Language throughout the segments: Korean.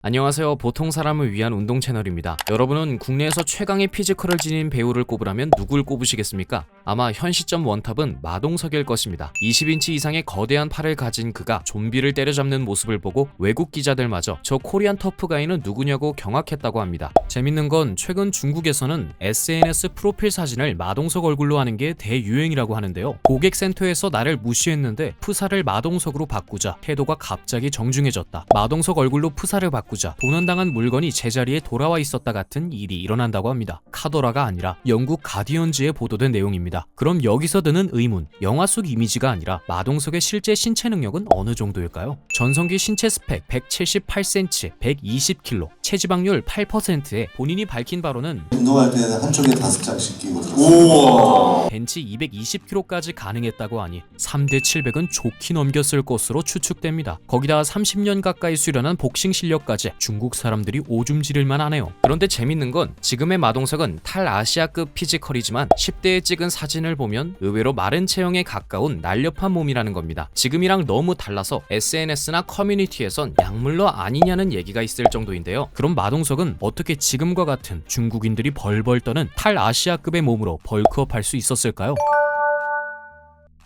안녕하세요. 보통 사람을 위한 운동 채널입니다. 여러분은 국내에서 최강의 피지컬을 지닌 배우를 꼽으라면 누굴 꼽으시겠습니까? 아마 현 시점 원탑은 마동석일 것입니다. 20인치 이상의 거대한 팔을 가진 그가 좀비를 때려잡는 모습을 보고 외국 기자들마저 저 코리안 터프가이는 누구냐고 경악했다고 합니다. 재밌는 건 최근 중국에서는 SNS 프로필 사진을 마동석 얼굴로 하는 게 대유행이라고 하는데요. 고객센터에서 나를 무시했는데 프사를 마동석으로 바꾸자 태도가 갑자기 정중해졌다. 마동석 얼굴로 프사를 바꾸자 도난당한 물건이 제자리에 돌아와 있었다 같은 일이 일어난다고 합니다. 카더라가 아니라 영국 가디언즈에 보도된 내용입니다. 그럼 여기서 드는 의문, 영화 속 이미지가 아니라 마동석의 실제 신체 능력은 어느 정도일까요? 전성기 신체 스펙 178cm, 120kg, 체지방률 8%에 본인이 밝힌 바로는 운동할 때는 한쪽에 5장씩 끼고 들었어요. 벤치 220kg까지 가능했다고 하니 3대 700은 좋게 넘겼을 것으로 추측됩니다. 거기다 30년 가까이 수련한 복싱 실력까지 중국 사람들이 오줌 지를만 하네요. 그런데 재밌는 건 지금의 마동석은 탈아시아급 피지컬이지만 10대에 찍은 사진을 보면 의외로 마른 체형에 가까운 날렵한 몸이라는 겁니다. 지금이랑 너무 달라서 SNS나 커뮤니티에선 약물러 아니냐는 얘기가 있을 정도인데요. 그럼 마동석은 어떻게 지금과 같은 중국인들이 벌벌 떠는 탈아시아급의 몸으로 벌크업할 수 있었을까요?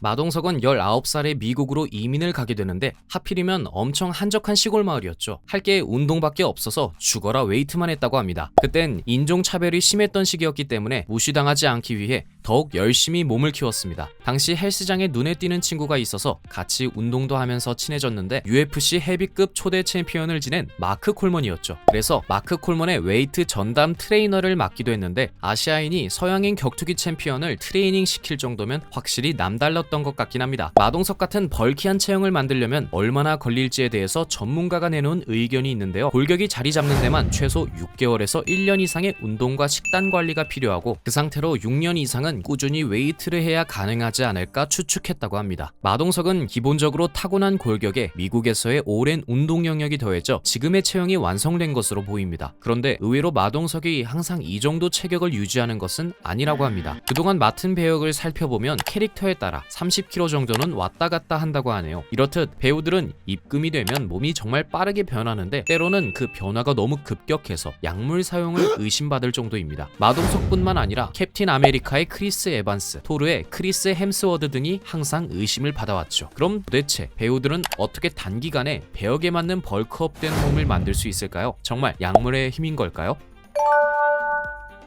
마동석은 19살에 미국으로 이민을 가게 되는데 하필이면 엄청 한적한 시골 마을이었죠. 할 게 운동밖에 없어서 죽어라 웨이트만 했다고 합니다. 그땐 인종차별이 심했던 시기였기 때문에 무시당하지 않기 위해 더욱 열심히 몸을 키웠습니다. 당시 헬스장에 눈에 띄는 친구가 있어서 같이 운동도 하면서 친해졌는데 UFC 헤비급 초대 챔피언을 지낸 마크 콜먼이었죠. 그래서 마크 콜먼의 웨이트 전담 트레이너를 맡기도 했는데 아시아인이 서양인 격투기 챔피언을 트레이닝 시킬 정도면 확실히 남달랐던 것 같긴 합니다. 마동석 같은 벌키한 체형을 만들려면 얼마나 걸릴지에 대해서 전문가가 내놓은 의견이 있는데요. 골격이 자리 잡는 데만 최소 6개월에서 1년 이상의 운동과 식단 관리가 필요하고 그 상태로 6년 이상은 꾸준히 웨이트를 해야 가능하지 않을까 추측했다고 합니다. 마동석은 기본적으로 타고난 골격에 미국에서의 오랜 운동 영역이 더해져 지금의 체형이 완성된 것으로 보입니다. 그런데 의외로 마동석이 항상 이 정도 체격을 유지하는 것은 아니라고 합니다. 그동안 맡은 배역을 살펴보면 캐릭터에 따라 30kg 정도는 왔다 갔다 한다고 하네요. 이렇듯 배우들은 입금이 되면 몸이 정말 빠르게 변하는데 때로는 그 변화가 너무 급격해서 약물 사용을 의심받을 정도입니다. 마동석뿐만 아니라 캡틴 아메리카의 크리스 에반스, 토르의 크리스 햄스워드 등이 항상 의심을 받아왔죠. 그럼 도대체 배우들은 어떻게 단기간에 배역에 맞는 벌크업된 몸을 만들 수 있을까요? 정말 약물의 힘인 걸까요?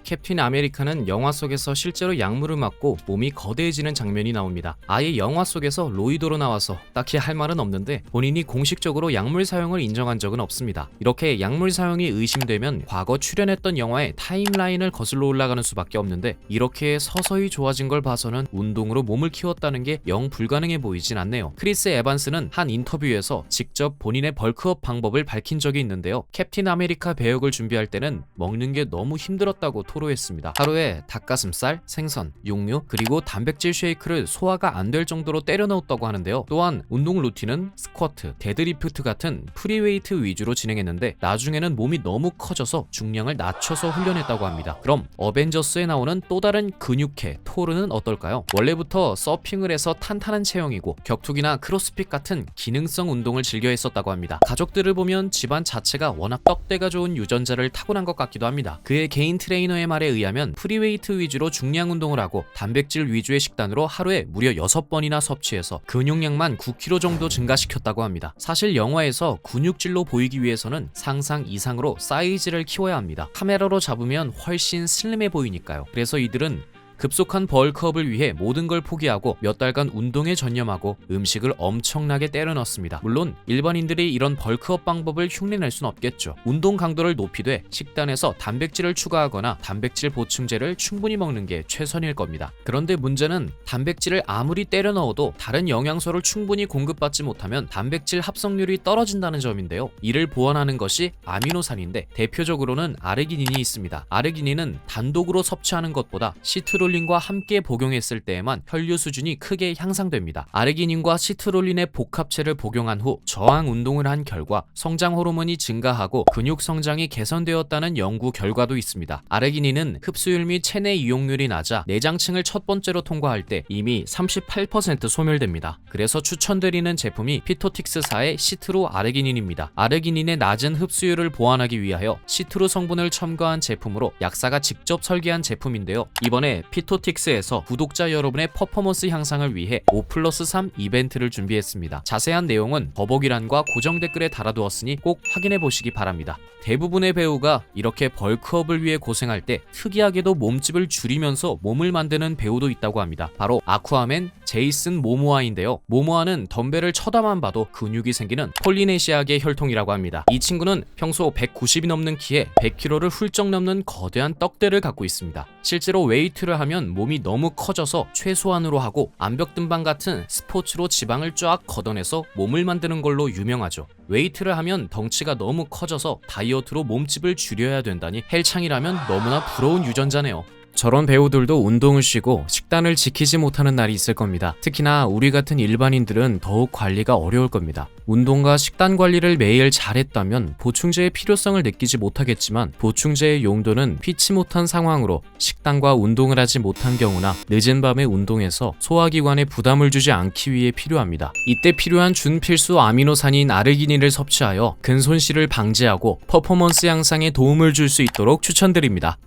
캡틴 아메리카는 영화 속에서 실제로 약물을 맞고 몸이 거대해지는 장면이 나옵니다. 아예 영화 속에서 로이더로 나와서 딱히 할 말은 없는데 본인이 공식적으로 약물 사용을 인정한 적은 없습니다. 이렇게 약물 사용이 의심되면 과거 출연했던 영화의 타임라인을 거슬러 올라가는 수밖에 없는데 이렇게 서서히 좋아진 걸 봐서는 운동으로 몸을 키웠다는 게 영 불가능해 보이진 않네요. 크리스 에반스는 한 인터뷰에서 직접 본인의 벌크업 방법을 밝힌 적이 있는데요. 캡틴 아메리카 배역을 준비할 때는 먹는 게 너무 힘들었다고 토로했습니다. 하루에 닭가슴살, 생선, 육류, 그리고 단백질 쉐이크를 소화가 안 될 정도로 때려 넣었다고 하는데요. 또한 운동 루틴은 스쿼트, 데드리프트 같은 프리웨이트 위주로 진행했는데 나중에는 몸이 너무 커져서 중량을 낮춰서 훈련했다고 합니다. 그럼 어벤져스에 나오는 또 다른 근육캐 토르는 어떨까요? 원래부터 서핑을 해서 탄탄한 체형이고 격투기나 크로스핏 같은 기능성 운동을 즐겨 했었다고 합니다. 가족들을 보면 집안 자체가 워낙 떡대가 좋은 유전자를 타고난 것 같기도 합니다. 그의 개인 트레이너의 말에 의하면 프리웨이트 위주로 중량 운동을 하고 단백질 위주의 식단으로 하루에 무려 6번이나 섭취해서 근육량만 9kg 정도 증가시켰다고 합니다. 사실 영화에서 근육질로 보이기 위해서는 상상 이상으로 사이즈를 키워야 합니다. 카메라로 잡으면 훨씬 슬림해 보이니까요. 그래서 이들은 급속한 벌크업을 위해 모든 걸 포기하고 몇 달간 운동에 전념하고 음식을 엄청나게 때려 넣습니다. 물론 일반인들이 이런 벌크업 방법을 흉내낼 순 없겠죠. 운동 강도를 높이되 식단에서 단백질을 추가하거나 단백질 보충제를 충분히 먹는 게 최선일 겁니다. 그런데 문제는 단백질을 아무리 때려 넣어도 다른 영양소를 충분히 공급받지 못하면 단백질 합성률이 떨어진다는 점인데요. 이를 보완하는 것이 아미노산인데 대표적으로는 아르기닌이 있습니다. 아르기닌은 단독으로 섭취하는 것보다 시트로 시트롤린과 함께 복용했을 때에만 혈류 수준이 크게 향상됩니다. 아르기닌과 시트롤린의 복합체를 복용한 후 저항 운동을 한 결과 성장 호르몬이 증가하고 근육 성장이 개선되었다는 연구 결과도 있습니다. 아르기닌은 흡수율 및 체내 이용률이 낮아 내장층을 첫 번째로 통과할 때 이미 38% 소멸됩니다. 그래서 추천드리는 제품이 피토틱스사의 시트로 아르기닌입니다. 아르기닌의 낮은 흡수율을 보완하기 위하여 시트로 성분을 첨가한 제품으로 약사가 직접 설계한 제품인데요. 이번에 피토틱스에서 구독자 여러분의 퍼포먼스 향상을 위해 5+3 이벤트를 준비했습니다. 자세한 내용은 더보기란과 고정 댓글에 달아두었으니 꼭 확인해 보시기 바랍니다. 대부분의 배우가 이렇게 벌크업을 위해 고생할 때 특이하게도 몸집을 줄이면서 몸을 만드는 배우도 있다고 합니다. 바로 아쿠아맨 제이슨 모모아인데요. 모모아는 덤벨을 쳐다만 봐도 근육이 생기는 폴리네시아계 혈통이라고 합니다. 이 친구는 평소 190이 넘는 키에 100kg를 훌쩍 넘는 거대한 떡대를 갖고 있습니다. 실제로 웨이트를 하면 몸이 너무 커져서 최소한으로 하고 암벽 등반 같은 스포츠로 지방을 쫙 걷어내서 몸을 만드는 걸로 유명하죠. 웨이트를 하면 덩치가 너무 커져서 다이어트로 몸집을 줄여야 된다니 헬창이라면 너무나 부러운 유전자네요. 저런 배우들도 운동을 쉬고 식단을 지키지 못하는 날이 있을 겁니다. 특히나 우리 같은 일반인들은 더욱 관리가 어려울 겁니다. 운동과 식단 관리를 매일 잘했다면 보충제의 필요성을 느끼지 못하겠지만 보충제의 용도는 피치 못한 상황으로 식단과 운동을 하지 못한 경우나 늦은 밤에 운동해서 소화기관에 부담을 주지 않기 위해 필요합니다. 이때 필요한 준필수 아미노산인 아르기닌을 섭취하여 근손실을 방지하고 퍼포먼스 향상에 도움을 줄 수 있도록 추천드립니다.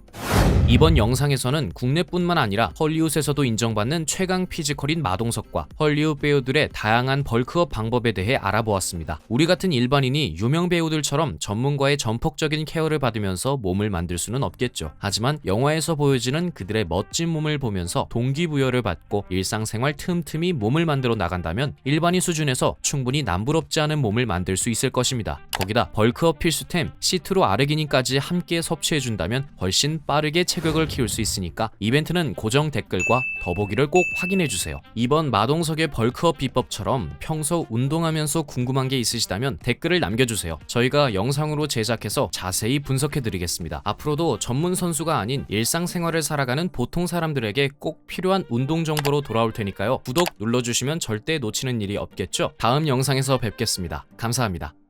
이번 영상에서는 국내뿐만 아니라 헐리우드에서도 인정받는 최강 피지컬인 마동석과 헐리우드 배우들의 다양한 벌크업 방법에 대해 알아보았습니다. 우리 같은 일반인이 유명 배우들처럼 전문가의 전폭적인 케어를 받으면서 몸을 만들 수는 없겠죠. 하지만 영화에서 보여지는 그들의 멋진 몸을 보면서 동기부여를 받고 일상생활 틈틈이 몸을 만들어 나간다면 일반인 수준에서 충분히 남부럽지 않은 몸을 만들 수 있을 것입니다. 거기다 벌크업 필수템 시트로 아르기닌까지 함께 섭취해준다면 훨씬 빠르게 체격을 키울 수 있으니까 이벤트는 고정 댓글과 더보기를 꼭 확인해주세요. 이번 마동석의 벌크업 비법처럼 평소 운동하면서 궁금한 게 있으시다면 댓글을 남겨주세요. 저희가 영상으로 제작해서 자세히 분석해드리겠습니다. 앞으로도 전문 선수가 아닌 일상생활을 살아가는 보통 사람들에게 꼭 필요한 운동 정보로 돌아올 테니까요. 구독 눌러주시면 절대 놓치는 일이 없겠죠? 다음 영상에서 뵙겠습니다. 감사합니다.